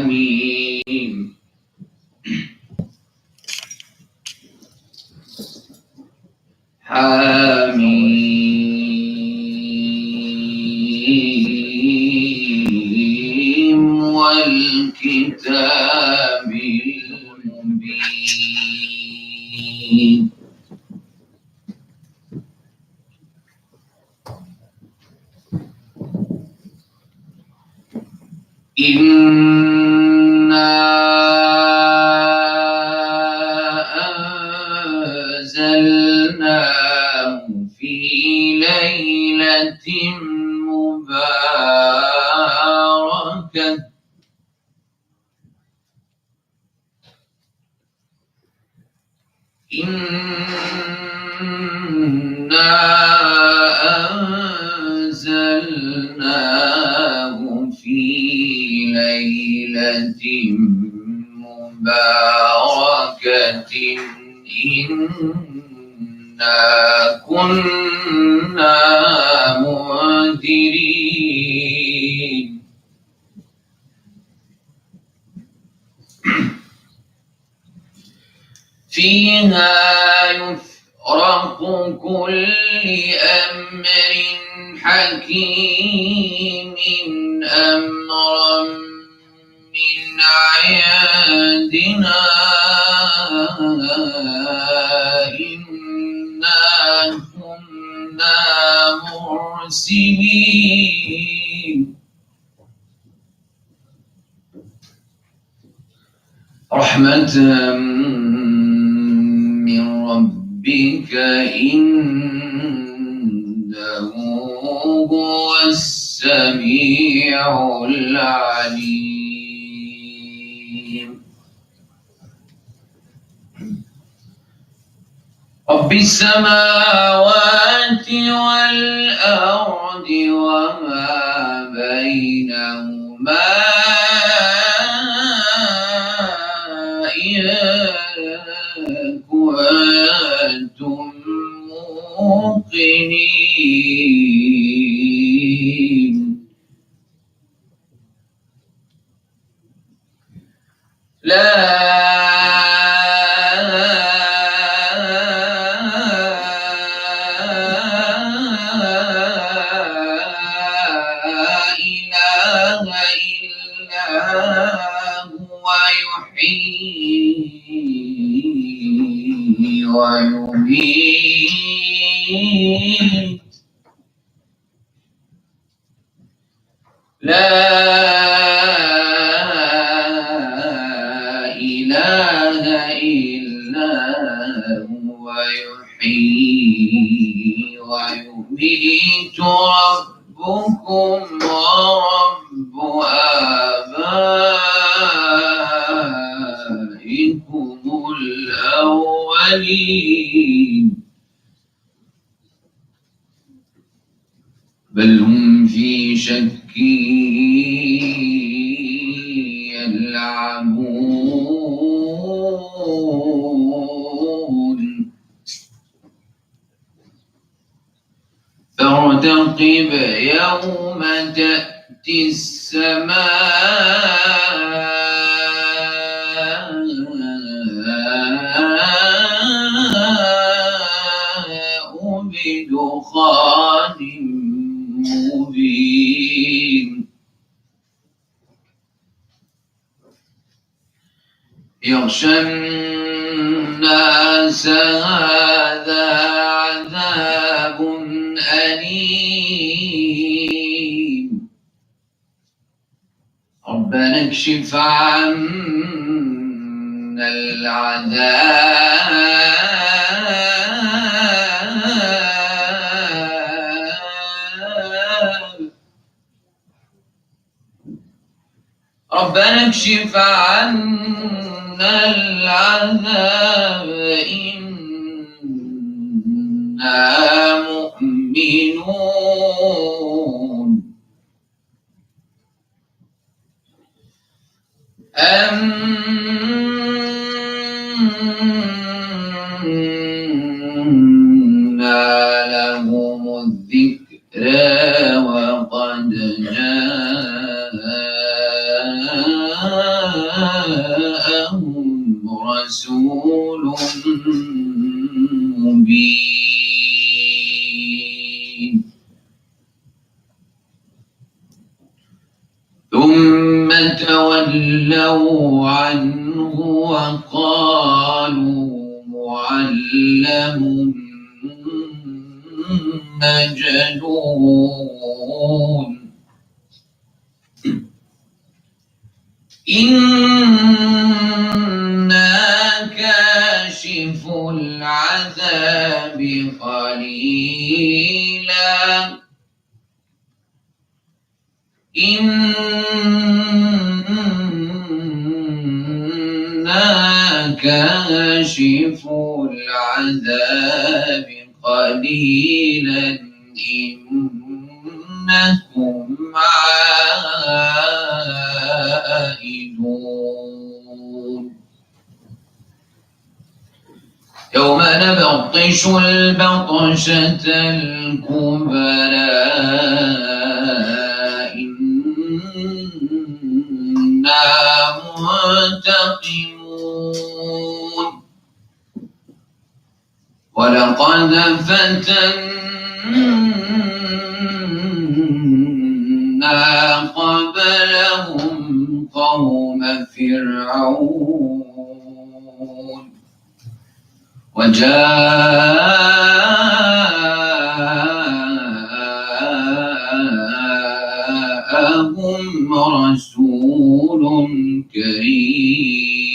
حميم. حميم والكتاب المبين. إنا أنزلناه في ليلة مباركة إنا أنزلناه في ليلة مباركة إنا كنا منذرين. فيها يفرق كل أمر حكيم أمرا من عندنا إنا كنا مرسلين. رحمة من ربك إنه هو السميع العليم. رب السماوات والأرض وما بينهما إن كنتم موقنين. لا إله إلا هو يحيي ويميت. لا إله إلا هو يحيي ويميت. ربكم ورب آبائكم الأولين بل هم في شك يلعبون. فارتقب يوم تأتي السماء بدخان مبين. يغشى الناس هذا عذاب أليم. ربنا اكشف عنا العذاب. ربنا اكشف عنا العذاب إنا مؤمنون. أنى لهم الذكرى وقد جاءهم جاءهم رسول مبين ثم تولوا عنه وقالوا معلم مجنون إنا كاشف العذاب قليلا إنا كاشف العذاب قليلا إنكم عائدون يوم نبطش البطشة الكبرى إنا منتقمون ولقد فتنا قبلهم قوم فرعون وجاءهم رسول كريم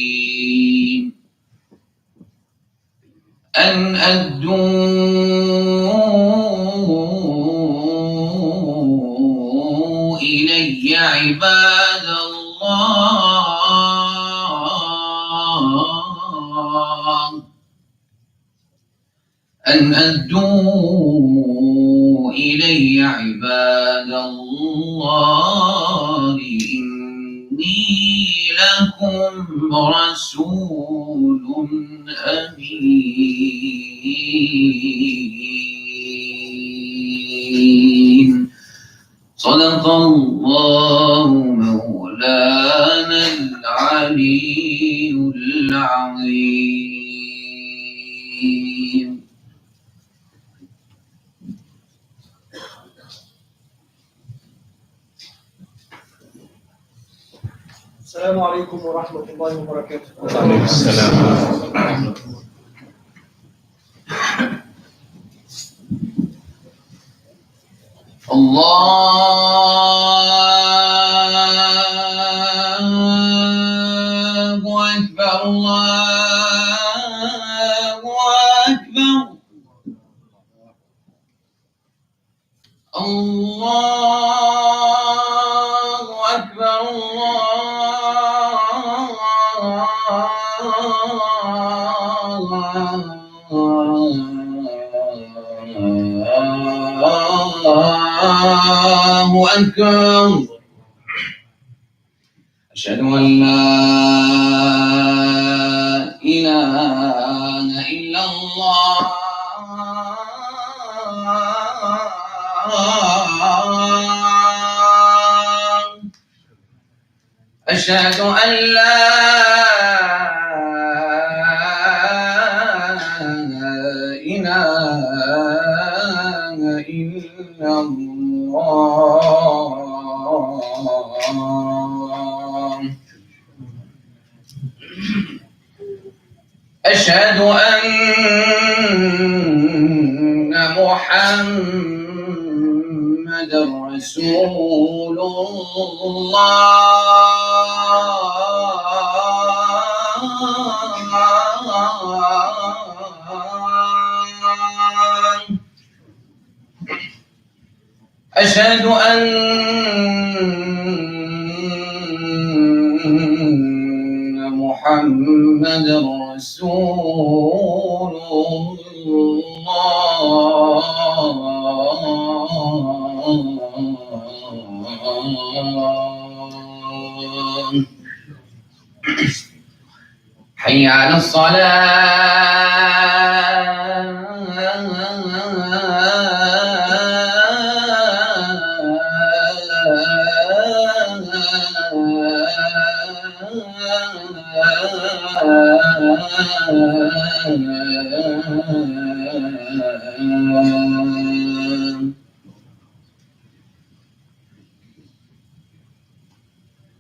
أن أدوا إلي عباد الله أن أدوا إلي عباد الله إني لكم رسول أمين صدق الله مولانا العلي العظيم. السلام عليكم ورحمة الله وبركاته. وعليكم السلام ورحمة الله. الله أكبر الله أكبر الله أكبر الله أكبر أشهد أن لا إله إلا الله أشهد أن لا إله إلا الله أشهد أن محمدًا رسول الله أشهد أن محمدًا رسول الله حي على الصلاة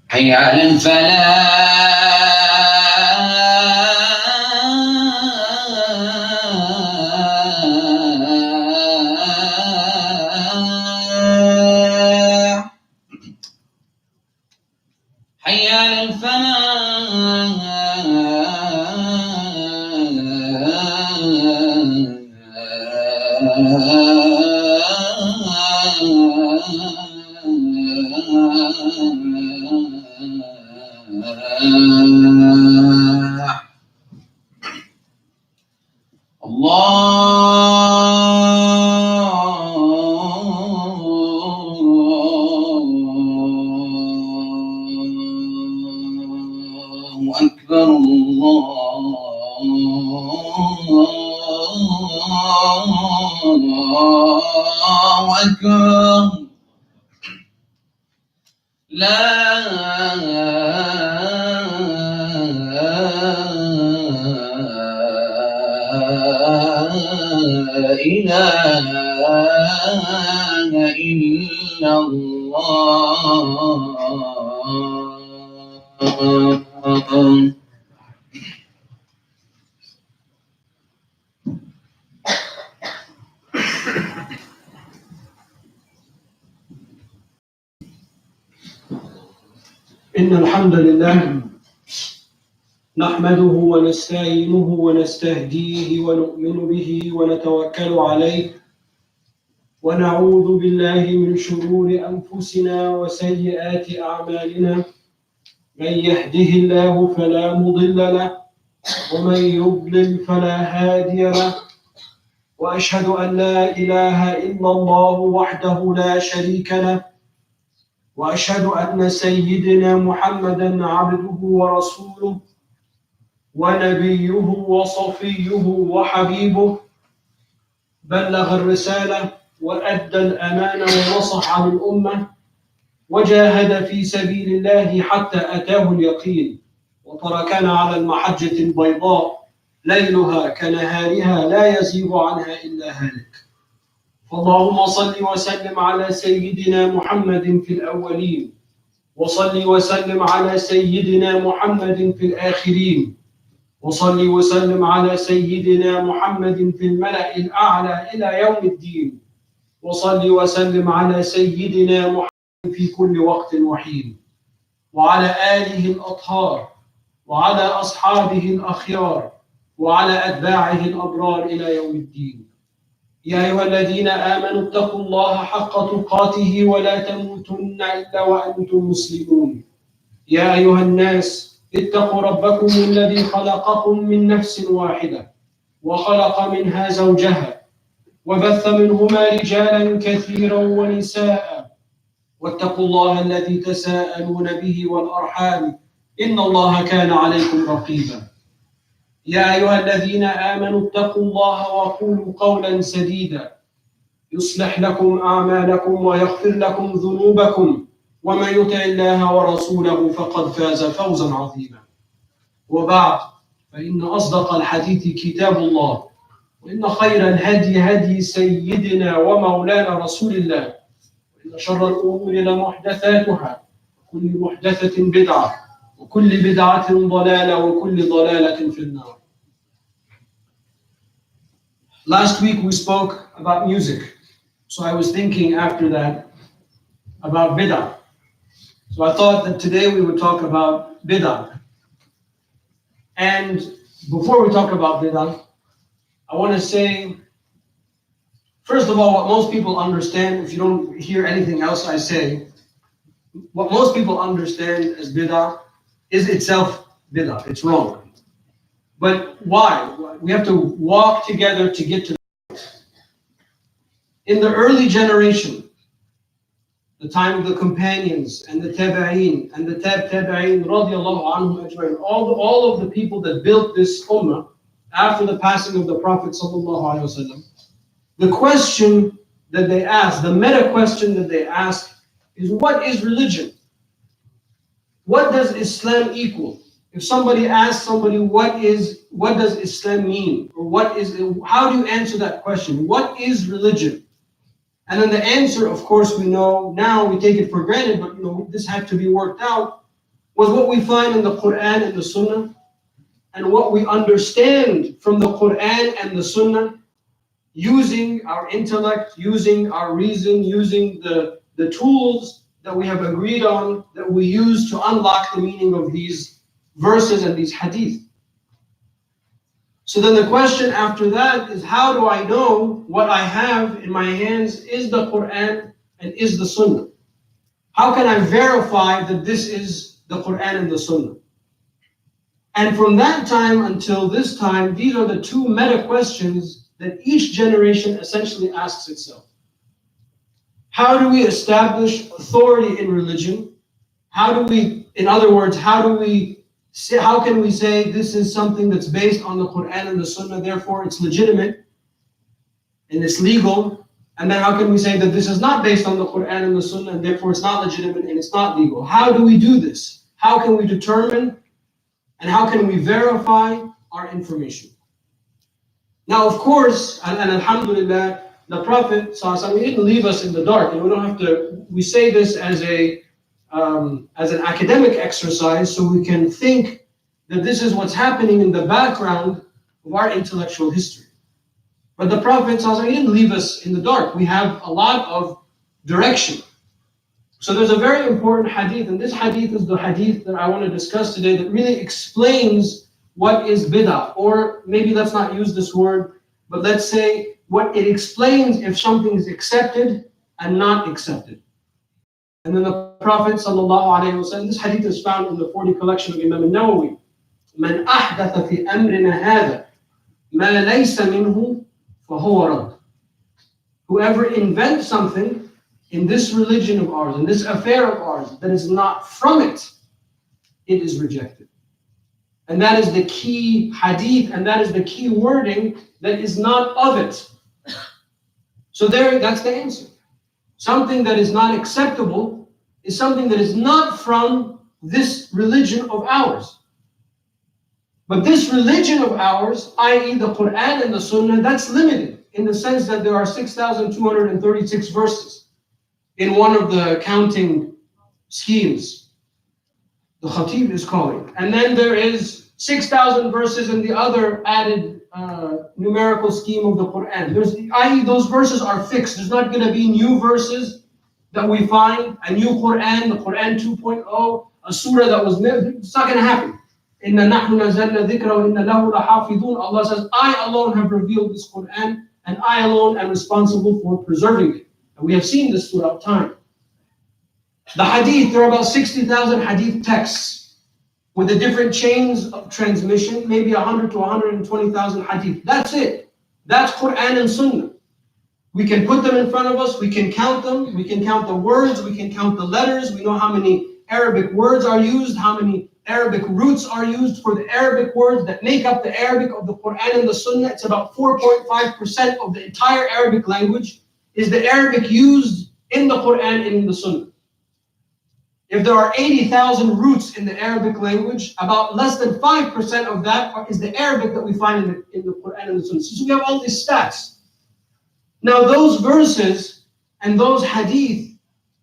حي على الفلاح حي على الفلاح الله أكبر الله أكبر لا إله إلا الله إن الحمد لله نحمده ونستعينه ونستهديه ونؤمن به ونتوكل عليه ونعوذ بالله من شرور أنفسنا وسيئات أعمالنا من يهده الله فلا مضل له ومن يضلل فلا هادي له وأشهد أن لا إله إلا الله وحده لا شريك له وأشهد أن سيدنا محمدًا عبده ورسوله ونبيه وصفيه وحبيبه بلغ الرسالة وأدى الأمانة ونصح عن الأمة وجاهد في سبيل الله حتى أتاه اليقين وتركنا على المحجة البيضاء ليلها كنهارها لا يزيغ عنها إلا هالك فاللهم صل وسلم على سيدنا محمد في الأولين وصل وسلم على سيدنا محمد في الآخرين وصل وسلم على سيدنا محمد في الملأ الأعلى إلى يوم الدين وصل وسلم على سيدنا محمد في كل وقت وحين وعلى آله الأطهار وعلى أصحابه الأخيار وعلى أتباعه الأبرار إلى يوم الدين يا أيها الذين آمنوا اتقوا الله حق تقاته ولا تموتن إلا وأنتم مسلمون يا أيها الناس اتقوا ربكم الذي خلقكم من نفس واحدة وخلق منها زوجها وبث منهما رجالا كثيرا ونساء واتقوا الله الذي تساءلون به والأرحام إن الله كان عليكم رقيبا يا أيها الذين آمنوا اتقوا الله وقولوا قولا سديدا يصلح لكم أعمالكم ويغفر لكم ذنوبكم ومن يطع الله ورسوله فقد فاز فوزا عظيما وبعد فإن أصدق الحديث كتاب الله وإن خير الهدي هدي سيدنا ومولانا رسول الله وإن شر الأمور لمحدثاتها وكل محدثة بدعة وكل بدعة ضلالة وكل ضلالة في النار. Last week we spoke about music, so I was thinking after that about bid'ah. So I thought that today we would talk about bid'ah. And before we talk about bid'ah, I want to say, first of all, what most people understand, if you don't hear anything else I say, what most people understand as bid'ah is itself bid'ah. It's wrong. But why? We have to walk together to get to the point. In the early generation, the time of the companions and the tabi'een and the tabi'een radiallahu anhum ajma'in, all of the people that built this ummah after the passing of the Prophet sallallahu alaihi wasallam, the question that they asked, the meta question that they asked is, what is religion? What does Islam equal? If somebody asks somebody what does Islam mean, or how do you answer that question? What is religion? And then the answer, of course, we know now, we take it for granted, but this had to be worked out, was what we find in the Quran and the Sunnah, and what we understand from the Quran and the Sunnah, using our intellect, using our reason, using the tools that we have agreed on, that we use to unlock the meaning of these verses and these hadith. So then the question after that is, how do I know what I have in my hands is the Quran and is the Sunnah? How can I verify that this is the Quran and the Sunnah? And from that time until this time, these are the two meta questions that each generation essentially asks itself. How do we establish authority in religion? In other words, how can we say this is something that's based on the Quran and the Sunnah, therefore it's legitimate and it's legal? And then how can we say that this is not based on the Quran and the Sunnah and therefore it's not legitimate and it's not legal? How do we do this? How can we determine and how can we verify our information? Now, of course, and alhamdulillah, the Prophet ﷺ, he didn't leave us in the dark. And we don't have to, we say this as an academic exercise so we can think that this is what's happening in the background of our intellectual history. But the Prophet ﷺ, he didn't leave us in the dark. We have a lot of direction. So there's a very important hadith, and this hadith is the hadith that I want to discuss today that really explains what is bid'ah, or maybe let's not use this word, but let's say what it explains if something is accepted and not accepted. And then the Prophet ﷺ, this hadith is found in the 40 collection of Imam al-Nawawi. مَنْ أَحْدَثَ فِي أَمْرِنَا هَذَا مَا لَيْسَ مِنْهُ فَهُوَ رَدٌّ. Whoever invents something in this religion of ours, in this affair of ours, that is not from it, it is rejected. And that is the key hadith, and that is the key wording, that is not of it. So that's the answer. Something that is not acceptable is something that is not from this religion of ours. But this religion of ours, i.e. the Quran and the Sunnah, that's limited in the sense that there are 6,236 verses in one of the counting schemes the Khatib is calling. And then there is 6,000 verses in the other added numerical scheme of the Quran. I.e. those verses are fixed. There's not going to be new verses that we find, a new Quran, the Quran 2.0, a surah that was never, it's not going to happen. إِنَّا نَحْنُ نَزَّلْنَا ذِكْرَ وَإِنَّا لَهُ لَحَافِظُونَ. Allah says, I alone have revealed this Quran, and I alone am responsible for preserving it. And we have seen this throughout time. The hadith, there are about 60,000 hadith texts with the different chains of transmission, maybe 100 to 120,000 hadith. That's it. That's Quran and Sunnah. We can put them in front of us, we can count them, we can count the words, we can count the letters, we know how many Arabic words are used, how many Arabic roots are used for the Arabic words that make up the Arabic of the Quran and the Sunnah. It's about 4.5% of the entire Arabic language is the Arabic used in the Quran and in the Sunnah. If there are 80,000 roots in the Arabic language, about less than 5% of that is the Arabic that we find in the Quran and the Sunnah. So we have all these stats. Now those verses and those hadith,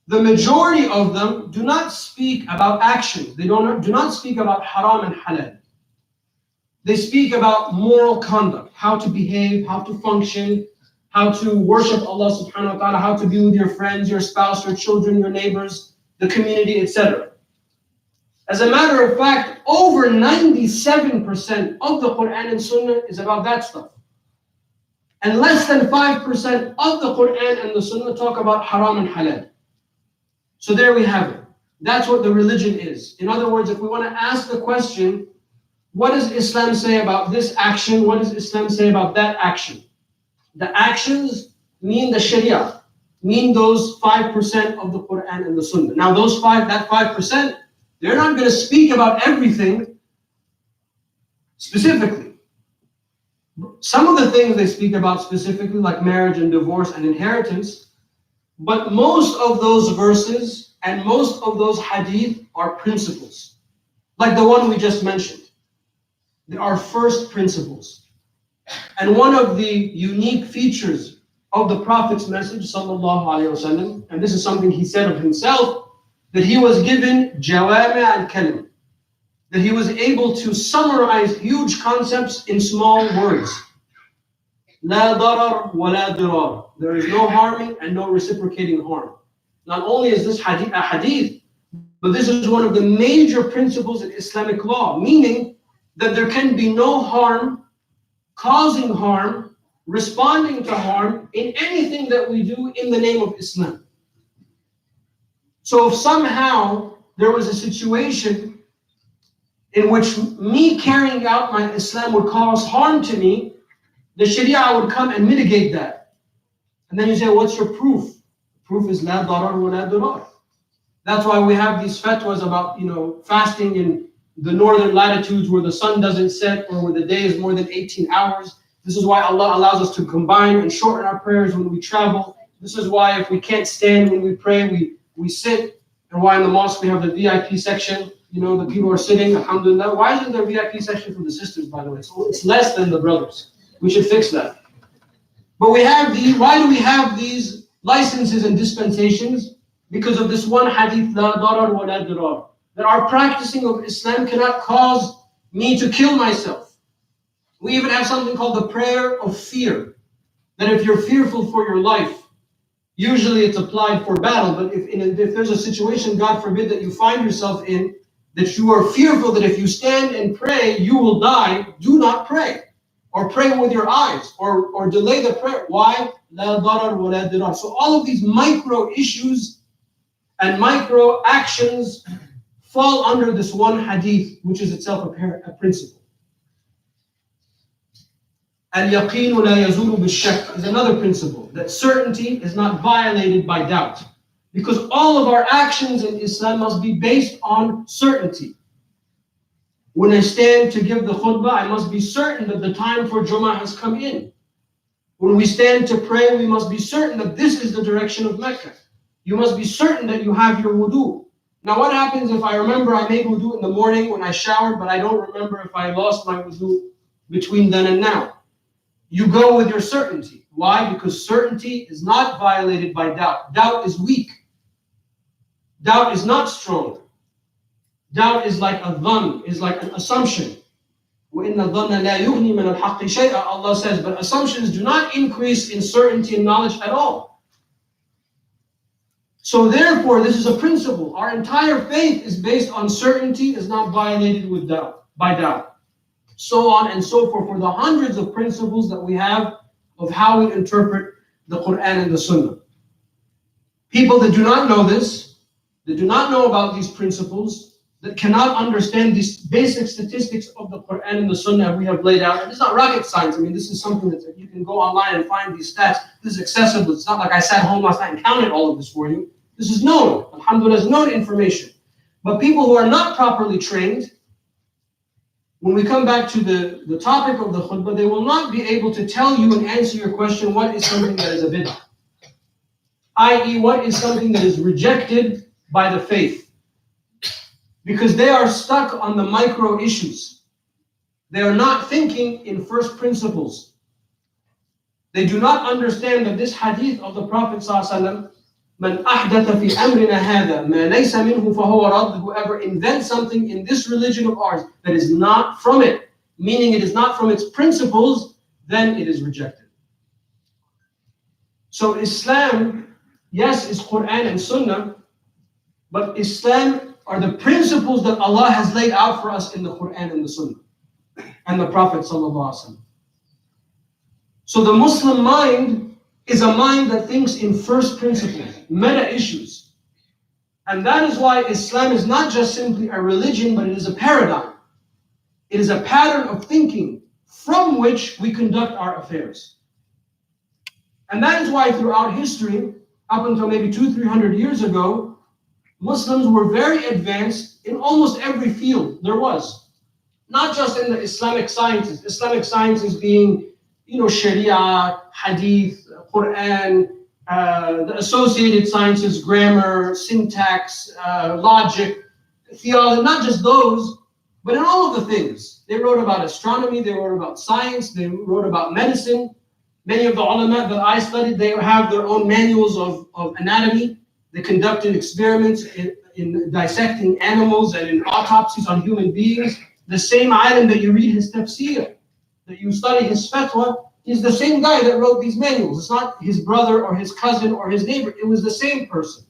the majority of them do not speak about actions. They do not speak about haram and halal. They speak about moral conduct, how to behave, how to function, how to worship Allah subhanahu wa ta'ala, how to be with your friends, your spouse, your children, your neighbors, the community, etc. As a matter of fact, over 97% of the Quran and Sunnah is about that stuff. And less than 5% of the Quran and the Sunnah talk about haram and halal. So there we have it. That's what the religion is. In other words, if we want to ask the question, what does Islam say about this action? What does Islam say about that action? The actions mean the Sharia, mean those 5% of the Quran and the Sunnah. Now that 5%, they're not going to speak about everything specifically. Some of the things they speak about specifically, like marriage and divorce and inheritance, but most of those verses And most of those hadith are principles. Like the one we just mentioned. They are first principles. And one of the unique features of the Prophet's message, sallallahu alaihi wasallam, and this is something he said of himself, that he was given jawami' al-kalim, that he was able to summarize huge concepts in small words. La darar wa la dirar. There is no harming and no reciprocating harm. Not only is this a hadith, but this is one of the major principles in Islamic law, meaning that there can be no harm, causing harm, responding to harm in anything that we do in the name of Islam. So if somehow there was a situation in which me carrying out my Islam would cause harm to me, the Sharia would come and mitigate that. And then you say, what's your proof? Proof is la darar wa la dirar. That's why we have these fatwas about, fasting in the northern latitudes where the sun doesn't set or where the day is more than 18 hours. This is why Allah allows us to combine and shorten our prayers when we travel. This is why if we can't stand when we pray, we sit. And why in the mosque we have the VIP section, the people are sitting, alhamdulillah. Why isn't there a VIP section for the sisters, by the way? So it's less than the brothers. We should fix that. But why do we have these licenses and dispensations? Because of this one hadith, la darar wa la dirar. That our practicing of Islam cannot cause me to kill myself. We even have something called the prayer of fear. That if you're fearful for your life, usually it's applied for battle, but if there's a situation, God forbid, that you find yourself in, that you are fearful that if you stand and pray, you will die, do not pray. Or pray with your eyes, or delay the prayer. Why? La darar wa la dirar. So all of these micro issues and micro actions fall under this one hadith, which is itself a principle. Al-yaqeen la yazulu bil-shak is another principle, that certainty is not violated by doubt. Because all of our actions in Islam must be based on certainty. When I stand to give the khutbah, I must be certain that the time for Jumu'ah has come in. When we stand to pray, we must be certain that this is the direction of Mecca. You must be certain that you have your wudu. Now what happens if I remember I made wudu in the morning when I showered, but I don't remember if I lost my wudu between then and now? You go with your certainty. Why? Because certainty is not violated by doubt. Doubt is weak. Doubt is not strong. Doubt is like a dhann, is like an assumption. وَإِنَّ الظَّنَّ لَا يُغْنِي مِنَ الْحَقِّ شَيْئًا, Allah says, but assumptions do not increase in certainty and knowledge at all. So therefore, this is a principle. Our entire faith is based on certainty, is not violated by doubt. So on and so forth, for the hundreds of principles that we have of how we interpret the Quran and the Sunnah. People that do not know this, that do not know about these principles, that cannot understand these basic statistics of the Quran and the Sunnah we have laid out. And it's not rocket science. I mean, this is something that you can go online and find these stats. This is accessible. It's not like I sat home last night and counted all of this for you. This is known. Alhamdulillah, is known information. But people who are not properly trained, when we come back to the topic of the khutbah, they will not be able to tell you and answer your question, what is something that is a bid'ah? I.e., what is something that is rejected by the faith? Because they are stuck on the micro issues. They are not thinking in first principles. They do not understand that this hadith of the Prophet ﷺ, مَنْ أَحْدَثَ فِي أَمْرِنَا هَذَا مَا لَيْسَ مِنْهُ فَهُوَ رَدٌّ. Whoever invents something in this religion of ours that is not from it, meaning it is not from its principles, then it is rejected. So Islam, yes, is Quran and Sunnah, but Islam are the principles that Allah has laid out for us in the Quran and the Sunnah and the Prophet ﷺ. So the Muslim mind is a mind that thinks in first principles, meta issues. And that is why Islam is not just simply a religion, but it is a paradigm. It is a pattern of thinking from which we conduct our affairs. And that is why throughout history, up until maybe 200-300 years ago, Muslims were very advanced in almost every field there was. Not just in the Islamic sciences being, Sharia, Hadith, Quran, the associated sciences, grammar, syntax, logic, theology, not just those, but in all of the things. They wrote about astronomy, they wrote about science, they wrote about medicine. Many of the ulama that I studied, they have their own manuals of anatomy. They conducted experiments in dissecting animals and in autopsies on human beings. The same alim that you read his tafsir, that you study his fatwa, is the same guy that wrote these manuals. It's not his brother or his cousin or his neighbor. It was the same person.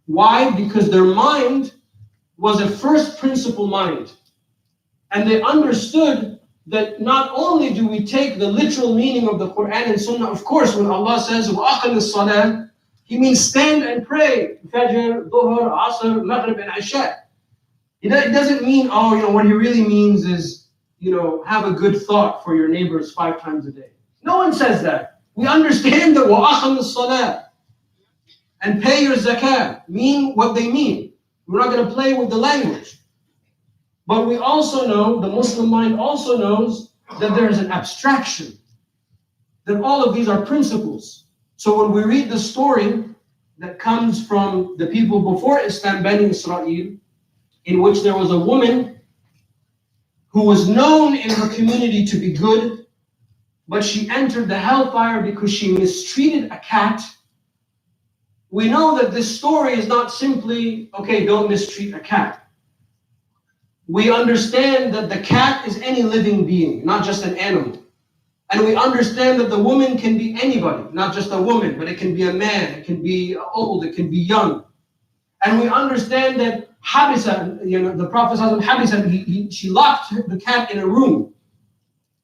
Why? Because their mind was a first principle mind. And they understood that not only do we take the literal meaning of the Quran and Sunnah, of course, when Allah says, وَأَقِمِ الصَّلَاةِ, He means stand and pray. Fajr, Dhuhr, Asr, Maghrib, and Isha. It doesn't mean, what he really means is, have a good thought for your neighbors 5 times a day. No one says that. We understand that وَأَقِمِ الصَّلَاةِ and pay your zakah mean what they mean. We're not going to play with the language. But we also know, the Muslim mind also knows that there is an abstraction, that all of these are principles. So when we read the story that comes from the people before Islam, Bani Israel, in which there was a woman who was known in her community to be good, but she entered the hellfire because she mistreated a cat. We know that this story is not simply, okay, don't mistreat a cat. We understand that the cat is any living being, not just an animal. And we understand that the woman can be anybody, not just a woman, but it can be a man, it can be old, it can be young. And we understand that Habisa, the Prophet Habisa, she locked the cat in a room.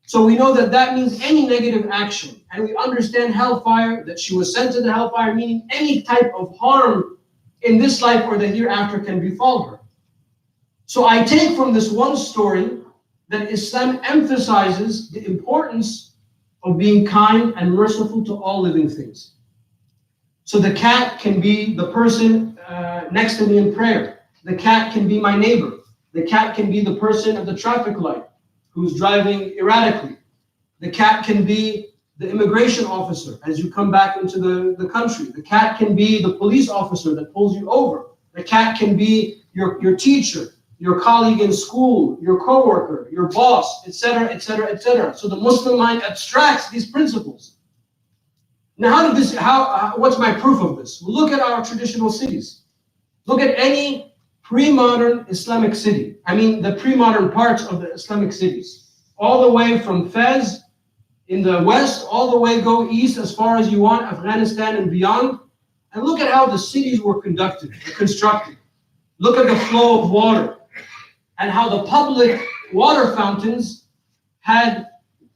So we know that that means any negative action. And we understand hellfire, that she was sent to the hellfire, meaning any type of harm in this life or the hereafter can befall her. So I take from this one story that Islam emphasizes the importance of being kind and merciful to all living things. So the cat can be the person next to me in prayer. The cat can be my neighbor. The cat can be the person at the traffic light who's driving erratically. The cat can be the immigration officer as you come back into the country. The cat can be the police officer that pulls you over. The cat can be your teacher, your colleague in school, your coworker, your boss, etc., etc., etc. So the Muslim mind abstracts these principles. Now, what's my proof of this? Well, look at our traditional cities. Look at any pre-modern Islamic city. I mean, the pre-modern parts of the Islamic cities. All the way from Fez in the west, all the way go east as far as you want, Afghanistan and beyond. And look at how the cities were constructed. Look at the flow of water and how the public water fountains had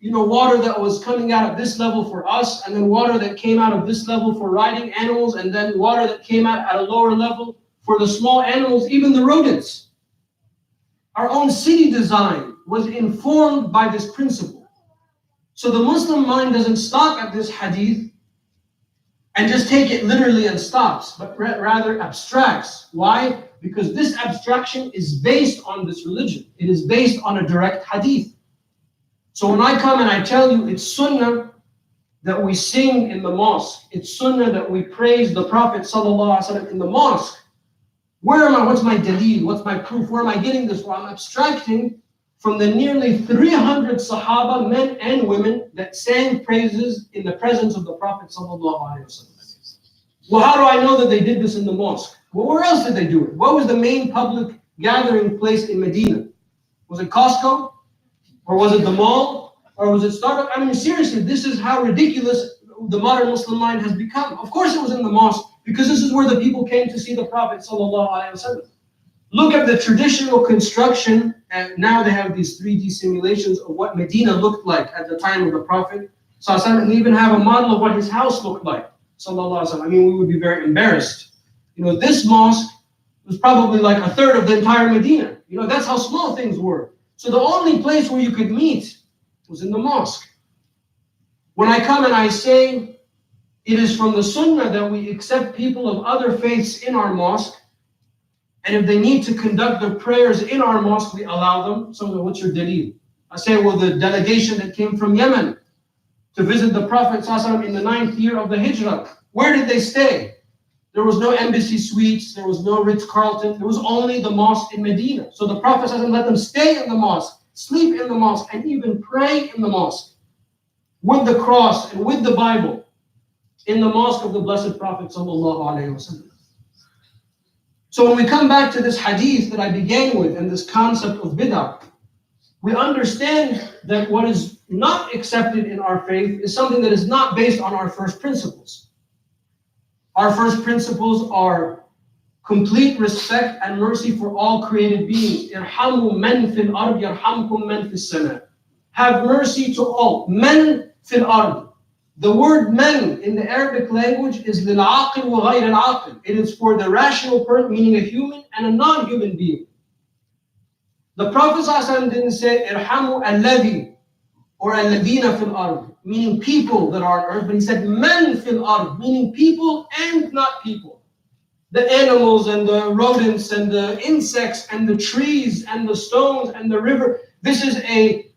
water that was coming out of this level for us, and then water that came out of this level for riding animals, and then water that came out at a lower level for the small animals, even the rodents. Our own city design was informed by this principle. So the Muslim mind doesn't stop at this hadith and just take it literally and stops, but rather abstracts. Why? Because this abstraction is based on this religion. It is based on a direct hadith. So when I come and I tell you it's sunnah that we sing in the mosque, it's sunnah that we praise the Prophet ﷺ in the mosque, what's my daleel, what's my proof, where am I getting this from? I'm abstracting from the nearly 300 Sahaba, men and women, that sang praises in the presence of the Prophet ﷺ. Well, how do I know that they did this in the mosque? Well, where else did they do it? What was the main public gathering place in Medina? Was it Costco? Or was it the mall? Or was it Starbucks? I mean, seriously, this is how ridiculous the modern Muslim mind has become. Of course it was in the mosque, because this is where the people came to see the Prophet ﷺ. Look at the traditional construction, and now they have these 3D simulations of what Medina looked like at the time of the Prophet ﷺ, and they even have a model of what his house looked like, ﷺ. I mean, we would be very embarrassed. This mosque was probably like a third of the entire Medina. That's how small things were. So the only place where you could meet was in the mosque. When I come and I say it is from the sunnah that we accept people of other faiths in our mosque, and if they need to conduct their prayers in our mosque, we allow them. So what's your daleel? I say, well, the delegation that came from Yemen to visit the Prophet ﷺ in the 9th year of the Hijrah, Where did they stay? There was no embassy suites, there was no Ritz-Carlton, there was only the mosque in Medina. So the Prophet ﷺ let them stay in the mosque, sleep in the mosque, and even pray in the mosque with the cross and with the Bible in the mosque of the Blessed Prophet ﷺ. So when we come back to this hadith that I began with and this concept of bid'ah, we understand that what is not accepted in our faith is something that is not based on our first principles. Our first principles are complete respect and mercy for all created beings. Irhamu man fil ard yarhamkum man fis sama. Have mercy to all. Man fil ard. The word man in the Arabic language is lil aqil wa ghayr al aqil. It is for the rational person, meaning a human and a non-human being. The Prophet ﷺ didn't say irhamu alladhi or alladina fil ard, meaning people that are on earth, but he said man fil ard, meaning people and not people. The animals and the rodents and the insects and the trees and the stones and the river. This is a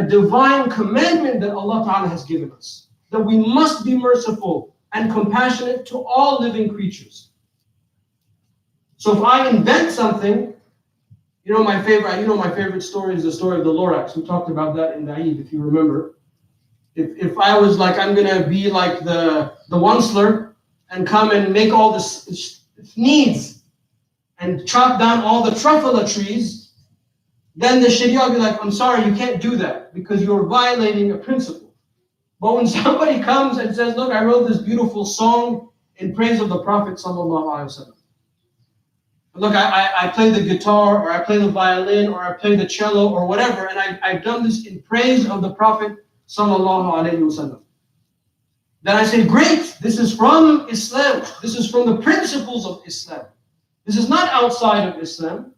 divine commandment that Allah Ta'ala has given us, that we must be merciful and compassionate to all living creatures. So if I invent something, my favorite story is the story of the Lorax. We talked about that in the Eid, if you remember. If I was like, I'm gonna be like the Onceler and come and make all this needs and chop down all the truffula trees, then the Sharia will be like, I'm sorry, you can't do that because you're violating a principle. But when somebody comes and says, look, I wrote this beautiful song in praise of the Prophet ﷺ. Look, I play the guitar, or I play the violin, or I play the cello, or whatever, and I've done this in praise of the Prophet ﷺ. Then I say, great, this is from Islam. This is from the principles of Islam. This is not outside of Islam.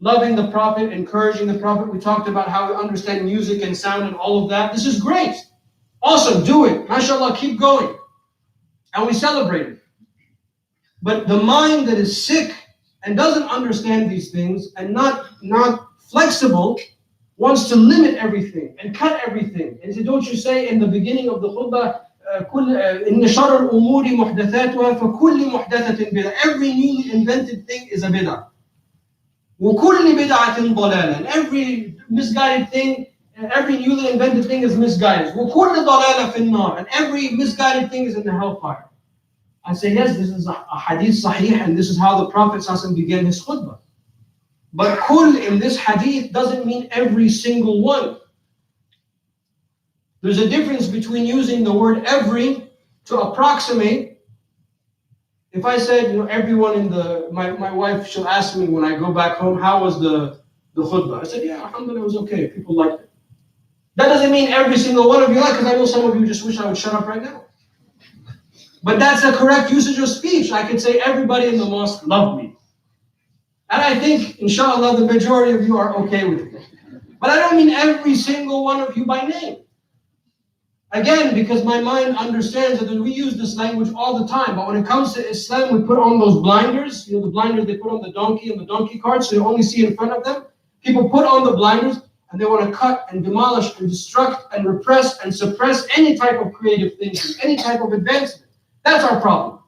Loving the Prophet, encouraging the Prophet. We talked about how we understand music and sound and all of that. This is great. Awesome, do it. MashaAllah, keep going. And we celebrate it. But the mind that is sick and doesn't understand these things and not flexible wants to limit everything and cut everything. And so don't you say in the beginning of the khutbah, إِنَّ شَرَّ الْأُمُورِ مُحْدَثَاتُهَا فَكُلِّ مُحْدَثَةٍ بِدْعَةٍ. Every newly invented thing is a bid'ah. وَكُلِّ بِدْعَةٍ ضَلَالًا. And every misguided thing, every newly invented thing is misguided. وَكُلِّ ضَلَالَ فِي النَّارِ. And every misguided thing is in the hellfire. I say, yes, this is a hadith sahih, and this is how the Prophet ﷺ began his khutbah. But kul in this hadith doesn't mean every single one. There's a difference between using the word every to approximate. If I said, everyone in my wife, she'll ask me when I go back home, how was the khutbah? I said, yeah, alhamdulillah, it was okay. People liked it. That doesn't mean every single one of you like, because I know some of you just wish I would shut up right now. But that's a correct usage of speech. I could say everybody in the mosque loved me. And I think, inshallah, the majority of you are okay with it. But I don't mean every single one of you by name. Again, because my mind understands that we use this language all the time. But when it comes to Islam, we put on those blinders. The blinders they put on the donkey and the donkey cart so you only see in front of them. People put on the blinders and they want to cut and demolish and destruct and repress and suppress any type of creative thinking, any type of advancement. That's our problem.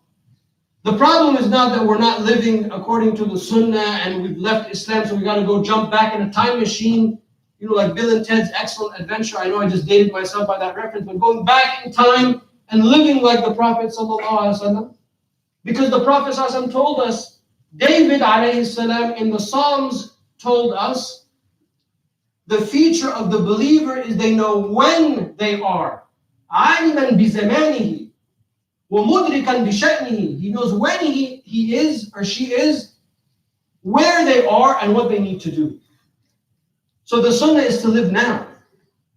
The problem is not that we're not living according to the Sunnah and we've left Islam, so we got to go jump back in a time machine, like Bill and Ted's Excellent Adventure. I know I just dated myself by that reference, but going back in time and living like the Prophet ﷺ. Because the Prophet ﷺ told us, David ﷺ in the Psalms told us, the feature of the believer is they know when they are. عَالِمًا بِزَمَانِهِ وَمُدْرِكًا بِشَأْنِهِ. He knows when he is or she is, where they are, and what they need to do. So the sunnah is to live now.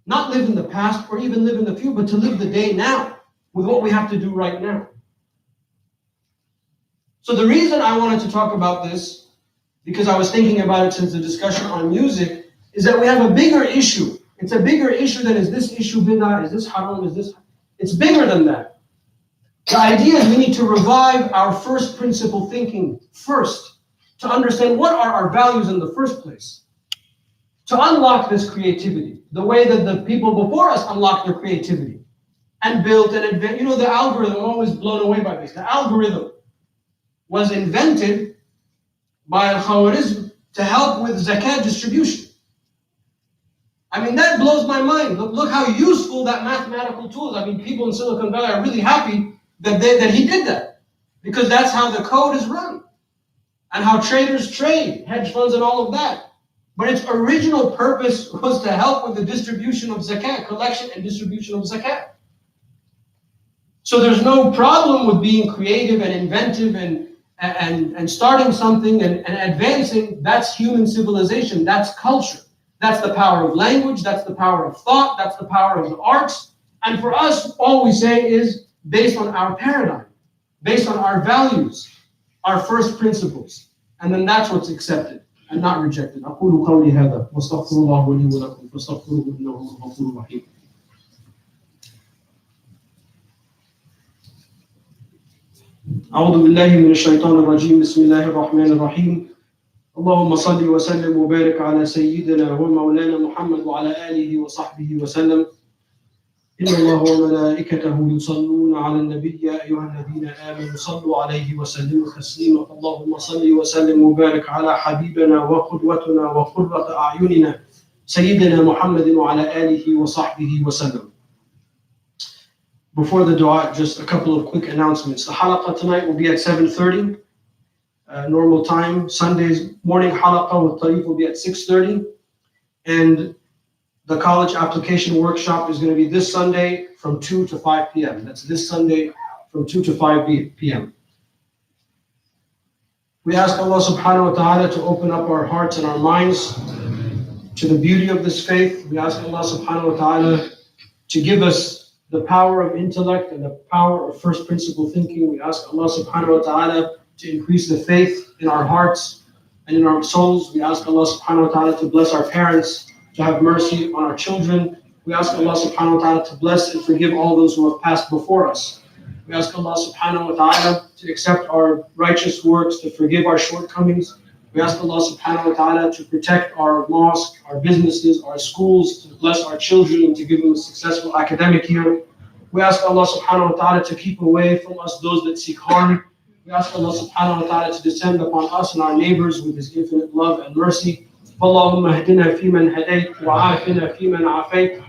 Not live in the past or even live in the future, but to live the day now with what we have to do right now. So the reason I wanted to talk about this, because I was thinking about it since the discussion on music, is that we have a bigger issue. It's a bigger issue than is this issue bid'ah, is this haram, is this... It's bigger than that. The idea is we need to revive our first principle thinking first, to understand what are our values in the first place, to unlock this creativity, the way that the people before us unlocked their creativity. and built and advanced. You know, the algorithm, I'm always blown away by this. The algorithm was invented by Al-Khawarizm to help with zakat distribution. I mean, that blows my mind. Look how useful that mathematical tool is. I mean, people in Silicon Valley are really happy that he did that, because that's how the code is run and how traders trade, hedge funds and all of that. But its original purpose was to help with the distribution of zakat, collection and distribution of zakat. So there's no problem with being creative and inventive and starting something and advancing. That's human civilization. That's culture. That's the power of language. That's the power of thought. That's the power of the arts. And for us, all we say is based on our paradigm, based on our values, our first principles. And then that's what's accepted and not rejected. أقول قولي هذا واستغفر الله لي ولكم فاستغفروه إنه هو الغفور الرحيم. أعوذ بالله من الشيطان الرجيم. بسم الله الرحمن الرحيم. اللهم صل وسلم وبارك على سيدنا ومولانا محمد وعلى آله وصحبه وسلم. إن الله وملائكته يصلون على النبي يا أيها الذين آمنوا صلوا عليه وسلموا تسليما. اللهم صل وسلم وبارك على حبيبنا وقدوتنا وقرة أعيننا سيدنا محمد وعلى آله وصحبه وسلم. Before the dua, just a couple of quick announcements. The halaqah tonight will be at 7:30, normal time. Sunday's morning halaqah with Tarif will be at 6:30. And the college application workshop is going to be this Sunday from 2 to 5 p.m. That's this Sunday from 2 to 5 p.m. We ask Allah subhanahu wa ta'ala to open up our hearts and our minds to the beauty of this faith. We ask Allah subhanahu wa ta'ala to give us the power of intellect and the power of first principle thinking. We ask Allah subhanahu wa ta'ala to increase the faith in our hearts and in our souls. We ask Allah subhanahu wa ta'ala to bless our parents, to have mercy on our children. We ask Allah subhanahu wa ta'ala to bless and forgive all those who have passed before us. We ask Allah subhanahu wa ta'ala to accept our righteous works, to forgive our shortcomings. We ask Allah subhanahu wa ta'ala to protect our mosque, our businesses, our schools, to bless our children and to give them a successful academic year. We ask Allah subhanahu wa ta'ala to keep away from us those that seek harm. We ask Allah subhanahu wa ta'ala to descend upon us and our neighbors with His infinite love and mercy. اللهم اهدنا فيمن هديت وعافنا فيمن عافيت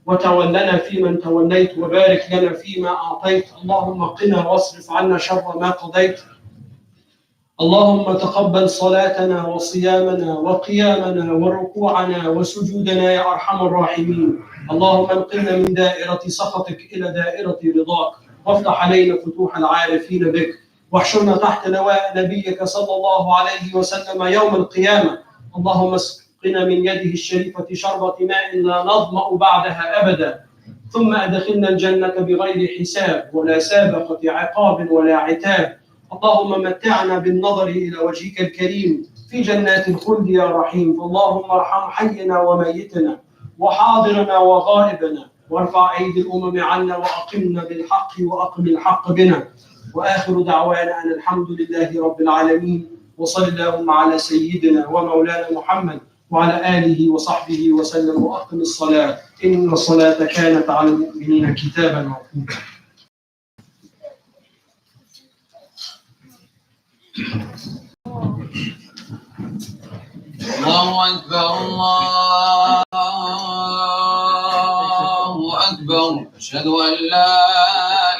وتولنا فيمن توليت وبارك لنا فيما أعطيت. اللهم قنا واصرف عنا شر ما قضيت. اللهم تقبل صلاتنا وصيامنا وقيامنا وركوعنا وسجودنا يا أرحم الراحمين. اللهم انقلنا من دائرة سخطك إلى دائرة رضاك، وافتح علينا فتوح العارفين بك، واحشرنا تحت لواء نبيك صلى الله عليه وسلم يوم القيامة. اللهم اسقنا من يده الشريفة شربة ماء لا نظمأ بعدها أبدا، ثم أدخلنا الجنة بغير حساب ولا سابقة عقاب ولا عتاب. اللهم متعنا بالنظر إلى وجهك الكريم في جنات الخلد يا رحيم. فاللهم ارحم حينا وميتنا وحاضرنا وغائبنا، وارفع أيدي الأمم عنا وأقمنا بالحق وأقم الحق بنا. وآخر دعوانا أن الحمد لله رب العالمين. وصل اللهم على سيدنا ومولانا محمد وعلى آله وصحبه وسلم. وأقم الصلاة إن الصلاة كانت على المؤمنين كتابا موقوتا. الله أكبر الله أكبر. أشهد أن لا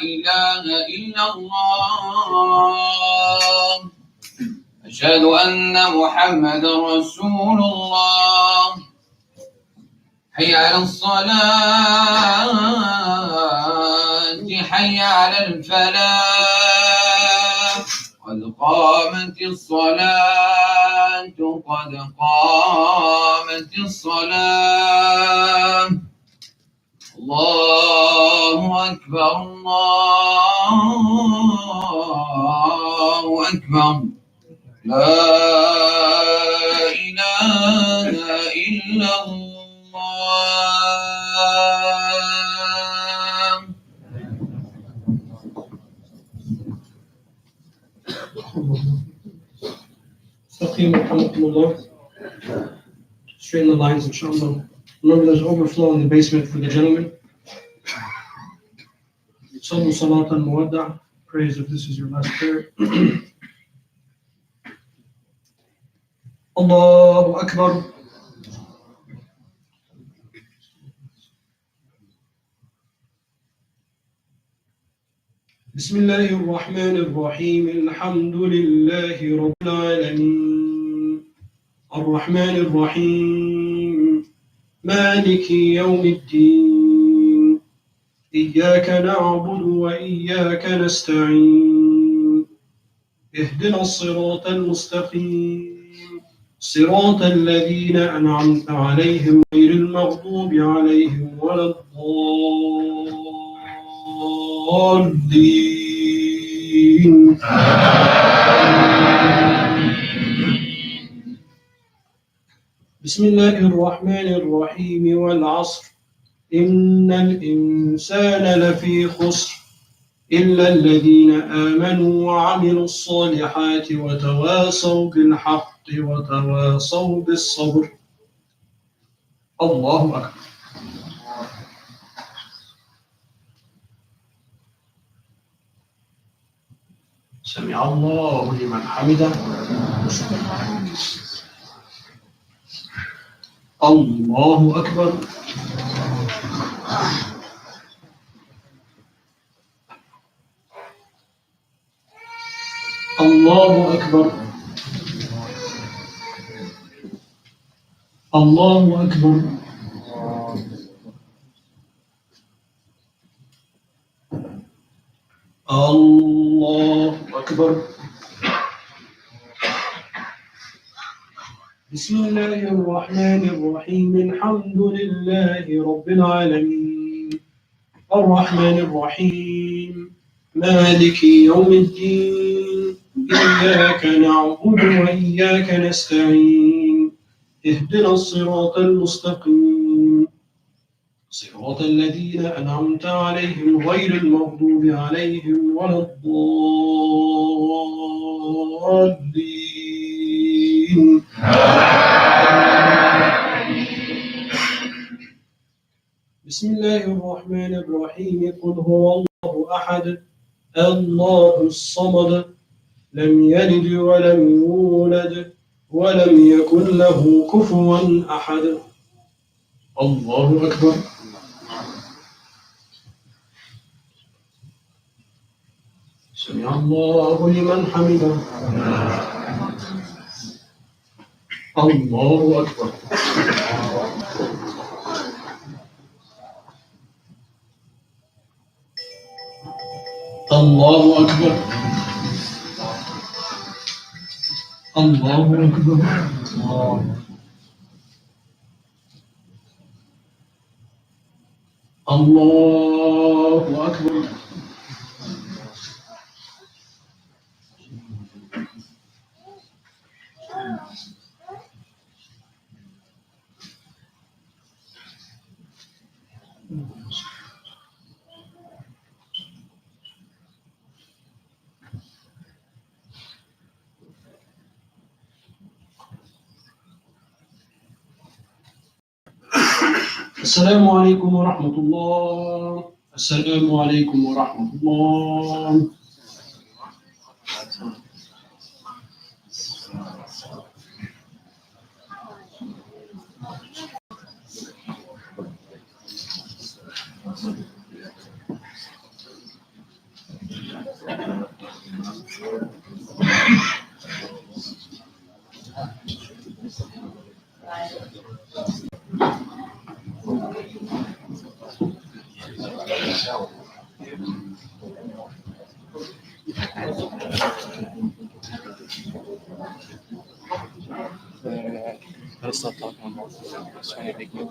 إله إلا الله. أشهد أن محمدا رسول الله. حي على الصلاة حي على الفلاح. قد قامت الصلاة قد قامت الصلاة. الله أكبر الله أكبر. لا إله إلا الله. Straighten the lines, inshallah. Remember, there's overflow in the basement for the gentlemen. صلوا صلاة المودع. Praise if this is your last prayer. الله أكبر. بسم الله الرحمن الرحيم. الحمد لله رب العالمين الرحمن الرحيم مالك يوم الدين إياك نعبد وإياك نستعين اهدنا الصراط المستقيم صراط الذين أنعمت عليهم غير المغضوب عليهم ولا الضالين. بسم الله الرحمن الرحيم والعصر إن الإنسان لفي خسر إلا الذين آمنوا وعملوا الصالحات وتواصوا بالحق وتواصوا بالصبر. الله أكبر. سمع الله لمن حمده. الله أكبر. الله أكبر. الله أكبر. الله أكبر. بسم الله الرحمن الرحيم الحمد لله رب العالمين الرحمن الرحيم مالك يوم الدين إياك نعبد وإياك نستعين اهدنا الصراط المستقيم صراط الذين أنعمت عليهم غير المغضوب عليهم ولا الضالين. بسم الله الرحمن الرحيم قل هو الله أحد الله الصمد لم يلد ولم يولد ولم يكن له كفوا أحد. الله أكبر. سمع الله لمن حمده. الله أكبر. الله أكبر. الله أكبر. الله أكبر. السلام عليكم ورحمة الله. السلام عليكم ورحمة الله. Let's stop talking about this. It's trying to make me